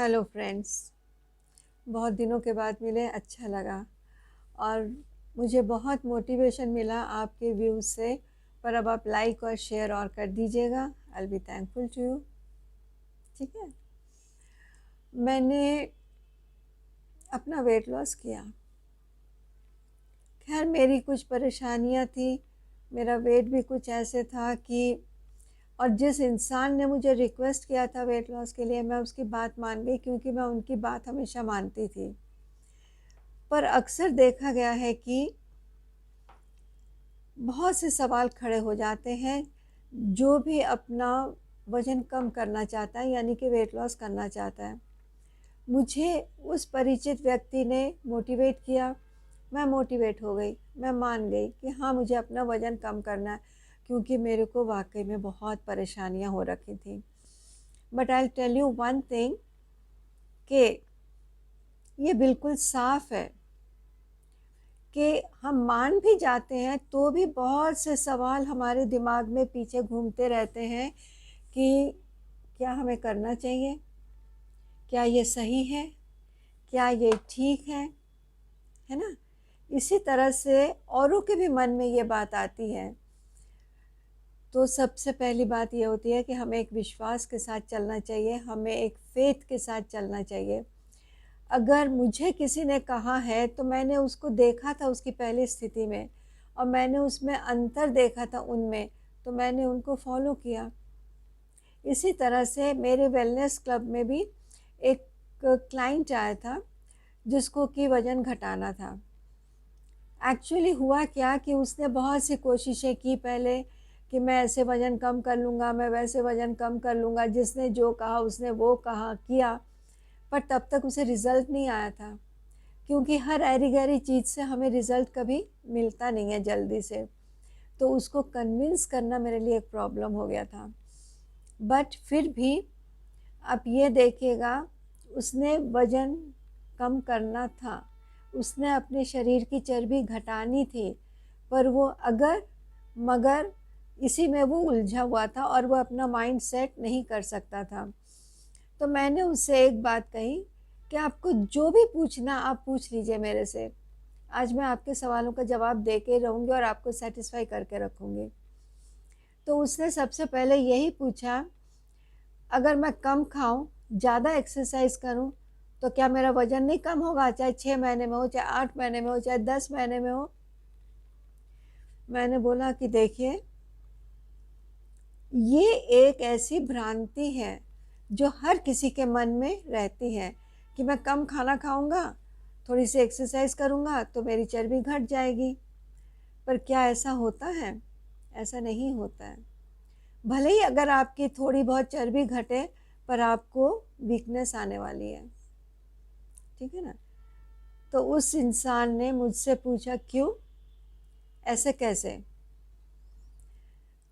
Hello friends. बहुत दिनों के बाद मिले, अच्छा लगा। और मुझे बहुत मोटिवेशन मिला आपके व्यूज़ से। पर अब आप लाइक और शेयर और कर दीजिएगा। I will be thankful to you. ठीक है। मैंने अपना वेट लॉस किया। खैर मेरी कुछ परेशानियां थी, मेरा वेट भी कुछ ऐसे था कि, और जिस इंसान ने मुझे रिक्वेस्ट किया था वेट लॉस के लिए, मैं उसकी बात मान गई क्योंकि मैं उनकी बात हमेशा मानती थी। पर अक्सर देखा गया है कि बहुत से सवाल खड़े हो जाते हैं। जो भी अपना वज़न कम करना चाहता है, यानी कि वेट लॉस करना चाहता है, मुझे उस परिचित व्यक्ति ने मोटिवेट किया। मैं मोटिवेट हो गई, मैं मान गई कि हाँ, मुझे अपना वज़न कम करना है, क्योंकि मेरे को वाकई में बहुत परेशानियां हो रखी थी। But I tell you one thing, कि ये बिल्कुल साफ है कि हम मान भी जाते हैं तो भी बहुत से सवाल हमारे दिमाग में पीछे घूमते रहते हैं कि क्या हमें करना चाहिए, क्या ये सही है, क्या ये ठीक है ना। इसी तरह से औरों के भी मन में ये बात आती है। तो सबसे पहली बात ये होती है कि हमें एक विश्वास के साथ चलना चाहिए, हमें एक फेथ के साथ चलना चाहिए। अगर मुझे किसी ने कहा है तो मैंने उसको देखा था उसकी पहली स्थिति में, और मैंने उसमें अंतर देखा था उनमें, तो मैंने उनको फॉलो किया। इसी तरह से मेरे वेलनेस क्लब में भी एक क्लाइंट आया था जिसको कि वज़न घटाना था। एक्चुअली हुआ क्या कि उसने बहुत सी कोशिशें की पहले, कि मैं ऐसे वज़न कम कर लूँगा, मैं वैसे वज़न कम कर लूँगा। जिसने जो कहा उसने वो कहा किया, पर तब तक उसे रिज़ल्ट नहीं आया था, क्योंकि हर ऐरी गैरी चीज़ से हमें रिज़ल्ट कभी मिलता नहीं है जल्दी से। तो उसको कन्विंस करना मेरे लिए एक प्रॉब्लम हो गया था। बट फिर भी आप ये देखिएगा, उसने वज़न कम करना था, उसने अपने शरीर की चर्बी घटानी थी, पर वो अगर मगर इसी में वो उलझा हुआ था और वो अपना माइंड सेट नहीं कर सकता था। तो मैंने उससे एक बात कही कि आपको जो भी पूछना आप पूछ लीजिए मेरे से। आज मैं आपके सवालों का जवाब दे के रहूँगी और आपको सेटिस्फाई करके रखूँगी। तो उसने सबसे पहले यही पूछा, अगर मैं कम खाऊं, ज़्यादा एक्सरसाइज करूं, तो क्या मेरा वज़न नहीं कम होगा? चाहे 6 महीने में हो, चाहे 8 महीने में हो, चाहे 10 महीने में हो। मैंने बोला कि देखिए, ये एक ऐसी भ्रांति है जो हर किसी के मन में रहती है कि मैं कम खाना खाऊंगा, थोड़ी सी एक्सरसाइज करूंगा तो मेरी चर्बी घट जाएगी। पर क्या ऐसा होता है? ऐसा नहीं होता है। भले ही अगर आपकी थोड़ी बहुत चर्बी घटे, पर आपको वीकनेस आने वाली है। ठीक है ना। तो उस इंसान ने मुझसे पूछा, क्यों, ऐसे कैसे?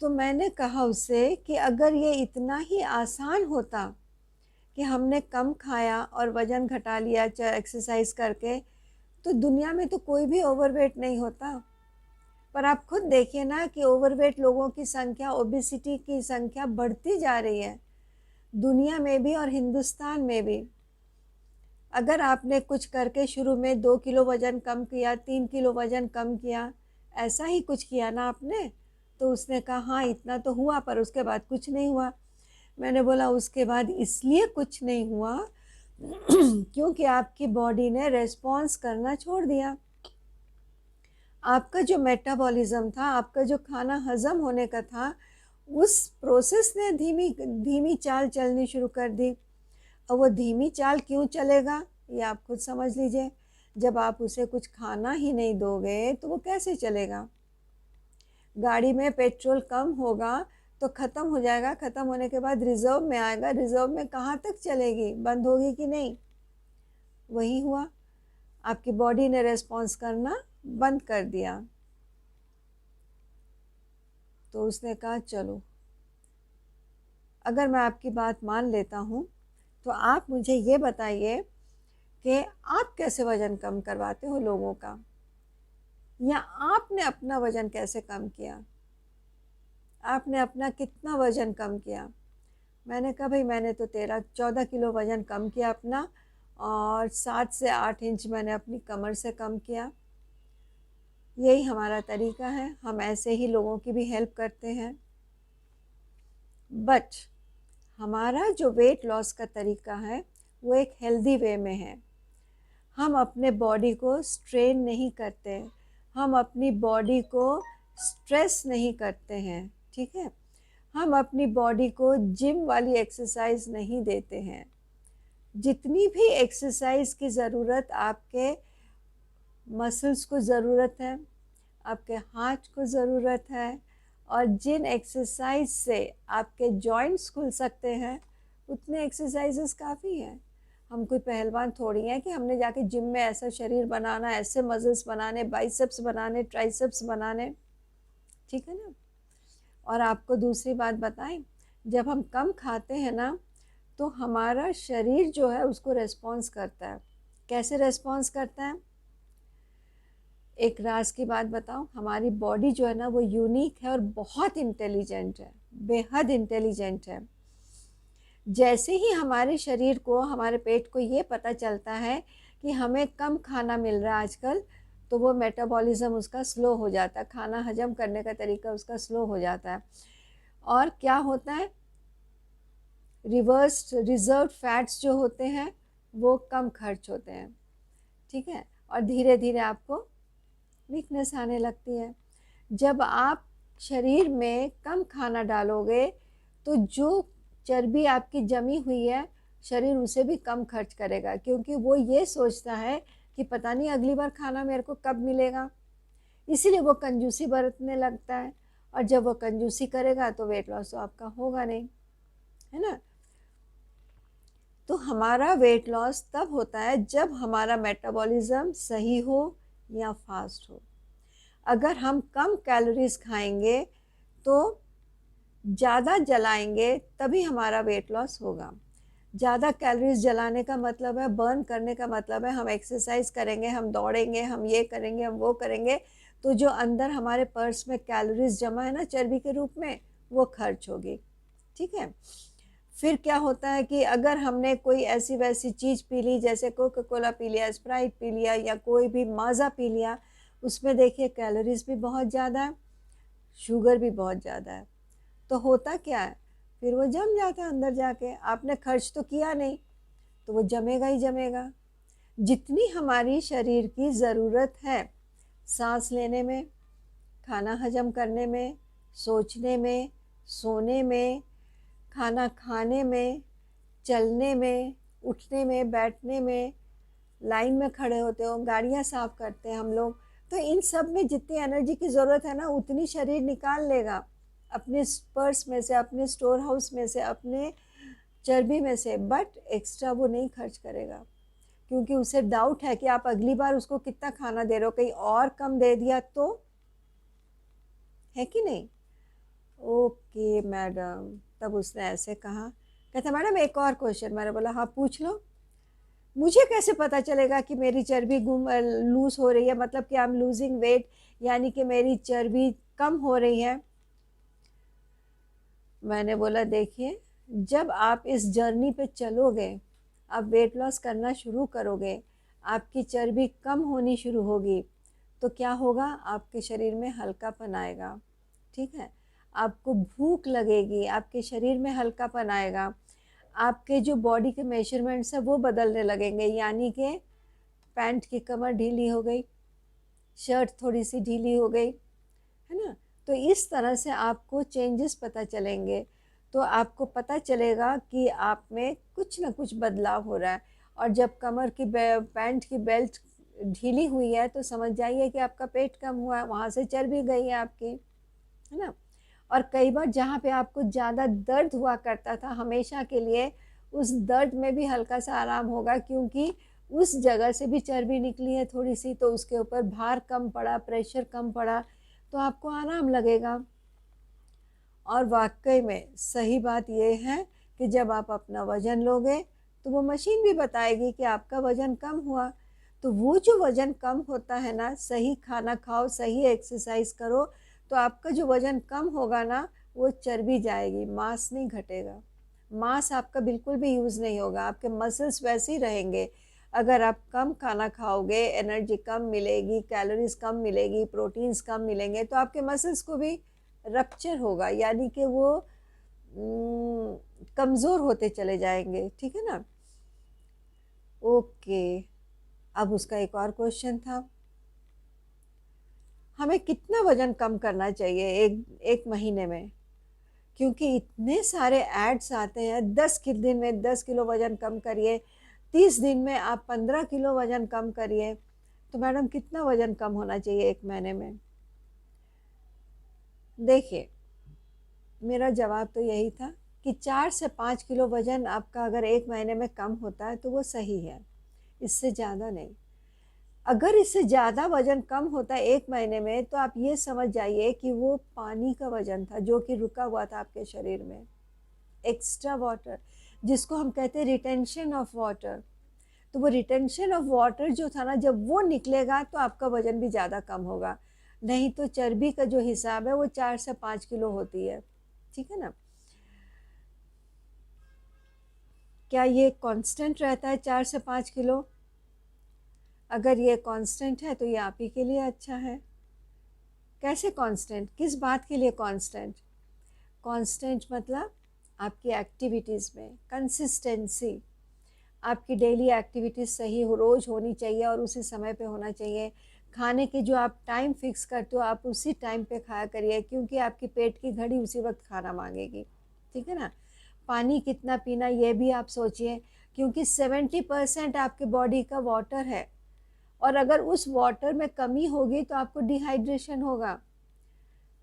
तो मैंने कहा उससे कि अगर ये इतना ही आसान होता कि हमने कम खाया और वज़न घटा लिया एक्सरसाइज करके, तो दुनिया में तो कोई भी ओवरवेट नहीं होता। पर आप खुद देखिए ना कि ओवरवेट लोगों की संख्या, ओबेसिटी की संख्या बढ़ती जा रही है, दुनिया में भी और हिंदुस्तान में भी। अगर आपने कुछ करके शुरू में 2 किलो वज़न कम किया, 3 किलो वज़न कम किया, ऐसा ही कुछ किया ना आपने, तो उसने कहा हाँ इतना तो हुआ, पर उसके बाद कुछ नहीं हुआ। मैंने बोला उसके बाद इसलिए कुछ नहीं हुआ क्योंकि आपकी बॉडी ने रेस्पॉन्स करना छोड़ दिया। आपका जो मेटाबॉलिज्म था, आपका जो खाना हजम होने का था, उस प्रोसेस ने धीमी धीमी चाल चलनी शुरू कर दी। और वो धीमी चाल क्यों चलेगा, ये आप खुद समझ लीजिए। जब आप उसे कुछ खाना ही नहीं दोगे तो वो कैसे चलेगा? गाड़ी में पेट्रोल कम होगा तो ख़त्म हो जाएगा, ख़त्म होने के बाद रिज़र्व में आएगा, रिज़र्व में कहाँ तक चलेगी, बंद होगी कि नहीं? वही हुआ, आपकी बॉडी ने रेस्पॉन्स करना बंद कर दिया। तो उसने कहा चलो, अगर मैं आपकी बात मान लेता हूँ, तो आप मुझे ये बताइए कि आप कैसे वज़न कम करवाते हो लोगों का, या आपने अपना वज़न कैसे कम किया, आपने अपना कितना वज़न कम किया? मैंने कहा भाई मैंने तो 13-14 किलो वज़न कम किया अपना, और 7 से 8 इंच मैंने अपनी कमर से कम किया। यही हमारा तरीका है, हम ऐसे ही लोगों की भी हेल्प करते हैं। बट हमारा जो वेट लॉस का तरीका है वो एक हेल्दी वे में है। हम अपने बॉडी को स्ट्रेन नहीं करते, हम अपनी बॉडी को स्ट्रेस नहीं करते हैं, ठीक है। हम अपनी बॉडी को जिम वाली एक्सरसाइज नहीं देते हैं। जितनी भी एक्सरसाइज की ज़रूरत आपके मसल्स को ज़रूरत है, आपके हार्ट को ज़रूरत है, और जिन एक्सरसाइज से आपके जॉइंट्स खुल सकते हैं उतने एक्सरसाइजेस काफ़ी हैं। हम कोई पहलवान थोड़ी हैं कि हमने जाके जिम में ऐसा शरीर बनाना, ऐसे मसल्स बनाने, बाइसेप्स बनाने, ट्राइसेप्स बनाने, ठीक है ना। और आपको दूसरी बात बताएं, जब हम कम खाते हैं ना तो हमारा शरीर जो है उसको रेस्पॉन्स करता है। कैसे रेस्पॉन्स करता है? एक राज की बात बताऊं, हमारी बॉडी जो है ना वो यूनिक है और बहुत इंटेलिजेंट है, बेहद इंटेलिजेंट है। जैसे ही हमारे शरीर को, हमारे पेट को ये पता चलता है कि हमें कम खाना मिल रहा है आजकल, तो वो मेटाबॉलिज्म उसका स्लो हो जाता है, खाना हजम करने का तरीका उसका स्लो हो जाता है। और क्या होता है, रिजर्व फैट्स जो होते हैं वो कम खर्च होते हैं, ठीक है। और धीरे धीरे आपको वीकनेस आने लगती है। जब आप शरीर में कम खाना डालोगे तो जो चर्बी आपकी जमी हुई है शरीर उसे भी कम खर्च करेगा, क्योंकि वो ये सोचता है कि पता नहीं अगली बार खाना मेरे को कब मिलेगा, इसीलिए वो कंजूसी बरतने लगता है। और जब वो कंजूसी करेगा तो वेट लॉस तो आपका होगा नहीं, है ना। तो हमारा वेट लॉस तब होता है जब हमारा मेटाबॉलिज्म सही हो या फास्ट हो। अगर हम कम कैलोरीज खाएंगे तो ज़्यादा जलाएंगे तभी हमारा वेट लॉस होगा। ज़्यादा कैलोरीज जलाने का मतलब है, बर्न करने का मतलब है, हम एक्सरसाइज करेंगे, हम दौड़ेंगे, हम ये करेंगे, हम वो करेंगे, तो जो अंदर हमारे पर्स में कैलोरीज जमा है ना चर्बी के रूप में, वो खर्च होगी, ठीक है। फिर क्या होता है कि अगर हमने कोई ऐसी वैसी चीज़ पी ली, जैसे कोका कोला पी लिया, स्प्राइट पी लिया, या कोई भी माज़ा पी लिया, उसमें देखिए कैलोरीज भी बहुत ज़्यादा है, शुगर भी बहुत ज़्यादा है, तो होता क्या है, फिर वो जम जाता है अंदर जाके। आपने खर्च तो किया नहीं, तो वो जमेगा ही जमेगा। जितनी हमारी शरीर की ज़रूरत है सांस लेने में, खाना हजम करने में, सोचने में, सोने में, खाना खाने में, चलने में, उठने में, बैठने में, लाइन में खड़े होते हो, गाड़ियाँ साफ़ करते हैं हम लोग, तो इन सब में जितनी एनर्जी की ज़रूरत है ना उतनी शरीर निकाल लेगा अपने पर्स में से, अपने स्टोर हाउस में से, अपने चर्बी में से, बट एक्स्ट्रा वो नहीं खर्च करेगा, क्योंकि उसे डाउट है कि आप अगली बार उसको कितना खाना दे रहे हो, कहीं और कम दे दिया तो, है कि नहीं। ओके मैडम, तब उसने ऐसे कहा, कहता मैडम एक और क्वेश्चन। मैंने बोला हाँ पूछ लो। मुझे कैसे पता चलेगा कि मेरी चर्बी लूज हो रही है, मतलब कि आई एम लूजिंग वेट, यानी कि मेरी चर्बी कम हो रही है। मैंने बोला देखिए, जब आप इस जर्नी पे चलोगे, आप वेट लॉस करना शुरू करोगे, आपकी चर्बी कम होनी शुरू होगी, तो क्या होगा, आपके शरीर में हल्कापन आएगा, ठीक है। आपको भूख लगेगी, आपके शरीर में हल्कापन आएगा, आपके जो बॉडी के मेजरमेंट्स हैं वो बदलने लगेंगे, यानी कि पैंट की कमर ढीली हो गई, शर्ट थोड़ी सी ढीली हो गई, है ना। तो इस तरह से आपको चेंजेस पता चलेंगे, तो आपको पता चलेगा कि आप में कुछ ना कुछ बदलाव हो रहा है। और जब कमर की पैंट की बेल्ट ढीली हुई है तो समझ जाइए कि आपका पेट कम हुआ है, वहाँ से चर्बी गई है आपकी, है ना। और कई बार जहाँ पे आपको ज़्यादा दर्द हुआ करता था हमेशा के लिए, उस दर्द में भी हल्का सा आराम होगा, क्योंकि उस जगह से भी चर्बी निकली है थोड़ी सी, तो उसके ऊपर भार कम पड़ा, प्रेशर कम पड़ा, तो आपको आराम लगेगा। और वाकई में सही बात यह है कि जब आप अपना वज़न लोगे तो वो मशीन भी बताएगी कि आपका वज़न कम हुआ। तो वो जो वज़न कम होता है ना, सही खाना खाओ, सही एक्सरसाइज करो, तो आपका जो वज़न कम होगा ना वो चर्बी जाएगी, मांस नहीं घटेगा, मांस आपका बिल्कुल भी यूज़ नहीं होगा, आपके मसल्स वैसे ही रहेंगे। अगर आप कम खाना खाओगे, एनर्जी कम मिलेगी, कैलोरीज कम मिलेगी, प्रोटीन्स कम मिलेंगे, तो आपके मसल्स को भी रप्चर होगा, यानी कि वो कमज़ोर होते चले जाएंगे। ठीक है ना। ओके, अब उसका एक और क्वेश्चन था, हमें कितना वज़न कम करना चाहिए एक महीने में? क्योंकि इतने सारे एड्स आते हैं, 10 दिन में 10 किलो वज़न कम करिए, 30 दिन में आप 15 किलो वज़न कम करिए। तो मैडम कितना वज़न कम होना चाहिए एक महीने में? देखिए, मेरा जवाब तो यही था कि 4 से 5 किलो वज़न आपका अगर एक महीने में कम होता है तो वो सही है, इससे ज़्यादा नहीं। अगर इससे ज़्यादा वज़न कम होता है एक महीने में, तो आप ये समझ जाइए कि वो पानी का वज़न था जो कि रुका हुआ था आपके शरीर में, एक्स्ट्रा वाटर, जिसको हम कहते हैं रिटेंशन ऑफ वाटर। तो वो रिटेंशन ऑफ वाटर जो था ना, जब वो निकलेगा तो आपका वज़न भी ज़्यादा कम होगा। नहीं तो चर्बी का जो हिसाब है वो 4 से 5 किलो होती है। ठीक है ना। क्या ये कांस्टेंट रहता है 4 से 5 किलो? अगर ये कांस्टेंट है तो ये आप ही के लिए अच्छा है। कैसे कांस्टेंट? किस बात के लिए कांस्टेंट? कांस्टेंट मतलब आपकी एक्टिविटीज़ में कंसिस्टेंसी, आपकी डेली एक्टिविटीज़ सही हो, रोज़ होनी चाहिए और उसी समय पे होना चाहिए। खाने के जो आप टाइम फिक्स करते हो, आप उसी टाइम पे खाया करिए, क्योंकि आपकी पेट की घड़ी उसी वक्त खाना मांगेगी। ठीक है ना। पानी कितना पीना ये भी आप सोचिए, क्योंकि 70% आपके बॉडी का वाटर है, और अगर उस वाटर में कमी होगी तो आपको डिहाइड्रेशन होगा।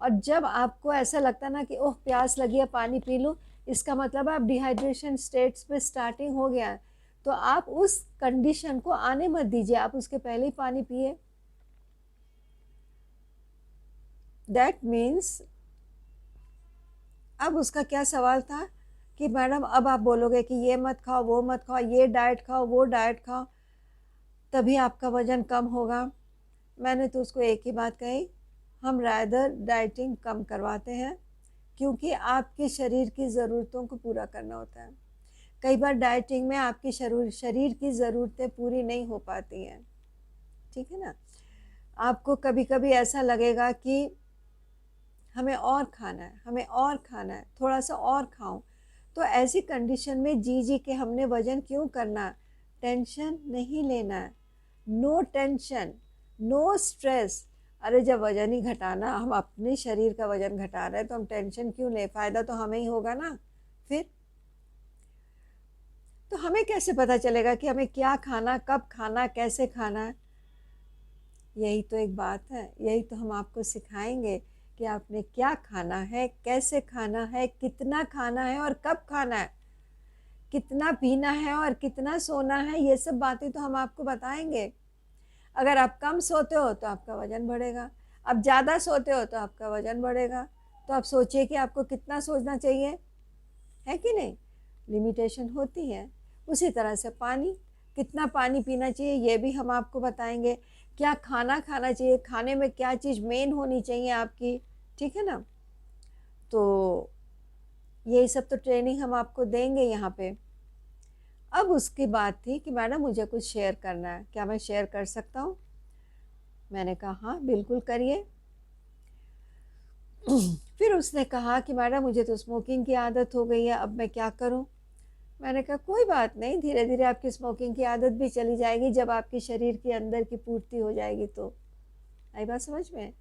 और जब आपको ऐसा लगता ना कि ओह प्यास लगी है पानी पी लूँ, इसका मतलब आप डिहाइड्रेशन स्टेट्स पे स्टार्टिंग हो गया है। तो आप उस कंडीशन को आने मत दीजिए, आप उसके पहले ही पानी पिए। दैट मीन्स, अब उसका क्या सवाल था कि मैडम अब आप बोलोगे कि ये मत खाओ, वो मत खाओ, ये डाइट खाओ, वो डाइट खाओ, तभी आपका वज़न कम होगा। मैंने तो उसको एक ही बात कही, हम रादर डाइटिंग कम करवाते हैं, क्योंकि आपके शरीर की ज़रूरतों को पूरा करना होता है। कई बार डाइटिंग में आपकी शरीर की ज़रूरतें पूरी नहीं हो पाती हैं। ठीक है ना। आपको कभी कभी ऐसा लगेगा कि हमें और खाना है, हमें और खाना है, थोड़ा सा और खाऊं। तो ऐसी कंडीशन में जी जी के हमने वज़न क्यों करना? टेंशन नहीं लेना है, नो टेंशन, नो स्ट्रेस। अरे जब वज़न ही घटाना, हम अपने शरीर का वज़न घटा रहे हैं, तो हम टेंशन क्यों लें? फ़ायदा तो हमें ही होगा ना। फिर तो हमें कैसे पता चलेगा कि हमें क्या खाना, कब खाना, कैसे खाना है? यही तो एक बात है, यही तो हम आपको सिखाएंगे कि आपने क्या खाना है, कैसे खाना है, कितना खाना है और कब खाना है, कितना पीना है और कितना सोना है। ये सब बातें तो हम आपको बताएंगे। अगर आप कम सोते हो तो आपका वज़न बढ़ेगा, आप ज़्यादा सोते हो तो आपका वज़न बढ़ेगा। तो आप सोचिए कि आपको कितना सोचना चाहिए, है कि नहीं? लिमिटेशन होती है। उसी तरह से पानी, कितना पानी पीना चाहिए ये भी हम आपको बताएंगे। क्या खाना खाना चाहिए, खाने में क्या चीज़ मेन होनी चाहिए आपकी। ठीक है ना। तो यही सब तो ट्रेनिंग हम आपको देंगे यहाँ पे। अब उसकी बात थी कि मैडम मुझे कुछ शेयर करना है, क्या मैं शेयर कर सकता हूँ? मैंने कहा हाँ बिल्कुल करिए। फिर उसने कहा कि मैडम मुझे तो स्मोकिंग की आदत हो गई है, अब मैं क्या करूं? मैंने कहा कोई बात नहीं, धीरे धीरे आपकी स्मोकिंग की आदत भी चली जाएगी, जब आपके शरीर के अंदर की पूर्ति हो जाएगी तो। आई बात समझ में?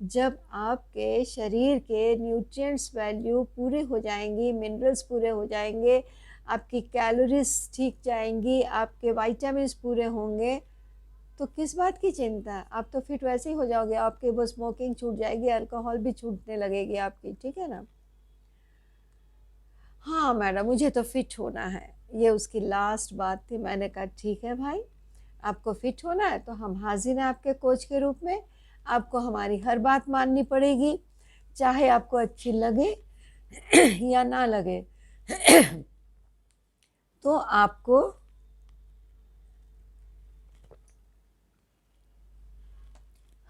जब आपके शरीर के न्यूट्रिएंट्स वैल्यू पूरे हो जाएंगी, मिनरल्स पूरे हो जाएंगे, आपकी कैलोरीज ठीक जाएंगी, आपके वाइटामिन पूरे होंगे, तो किस बात की चिंता? आप तो फिट वैसे ही हो जाओगे, आपके वो स्मोकिंग छूट जाएगी, अल्कोहल भी छूटने लगेगी आपकी। ठीक है ना। हाँ मैडम मुझे तो फिट होना है, ये उसकी लास्ट बात थी। मैंने कहा ठीक है भाई, आपको फिट होना है तो हम हाजिर हैं आपके कोच के रूप में। आपको हमारी हर बात माननी पड़ेगी, चाहे आपको अच्छी लगे या ना लगे। तो आपको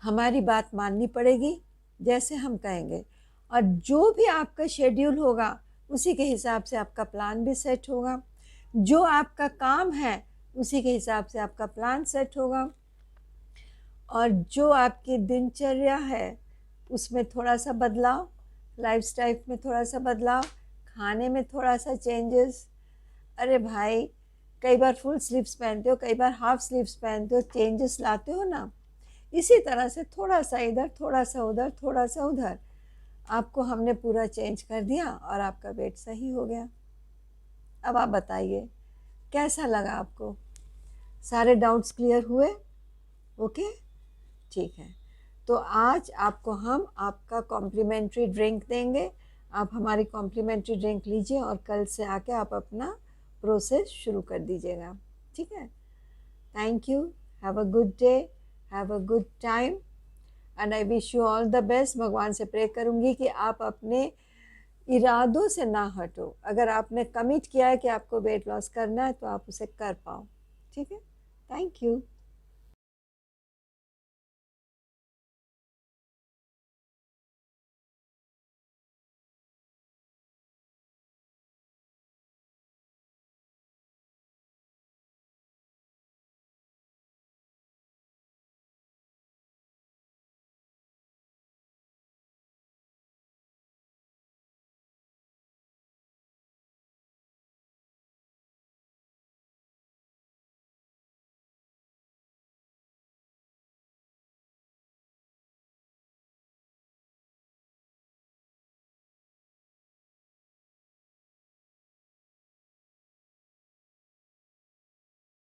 हमारी बात माननी पड़ेगी, जैसे हम कहेंगे। और जो भी आपका शेड्यूल होगा उसी के हिसाब से आपका प्लान भी सेट होगा। जो आपका काम है उसी के हिसाब से आपका प्लान सेट होगा। और जो आपकी दिनचर्या है उसमें थोड़ा सा बदलाव, लाइफस्टाइल में थोड़ा सा बदलाव, खाने में थोड़ा सा चेंजेस। अरे भाई, कई बार फुल स्लीव्स पहनते हो, कई बार हाफ स्लीव्स पहनते हो, चेंजेस लाते हो ना। इसी तरह से थोड़ा सा इधर, थोड़ा सा उधर, थोड़ा सा उधर, आपको हमने पूरा चेंज कर दिया और आपका वेट सही हो गया। अब आप बताइए कैसा लगा आपको? सारे डाउट्स क्लियर हुए? ओके, ठीक है। तो आज आपको हम आपका कॉम्प्लीमेंट्री ड्रिंक देंगे। आप हमारी कॉम्प्लीमेंट्री ड्रिंक लीजिए और कल से आके आप अपना प्रोसेस शुरू कर दीजिएगा, ठीक है? Thank you, have a good day, have a good time and I wish you all the best. भगवान से प्रे करूँगी कि आप अपने इरादों से ना हटो। अगर आपने कमिट किया है कि आपको वेट लॉस करना है तो आप उसे कर पाओ, ठीक है? Thank you.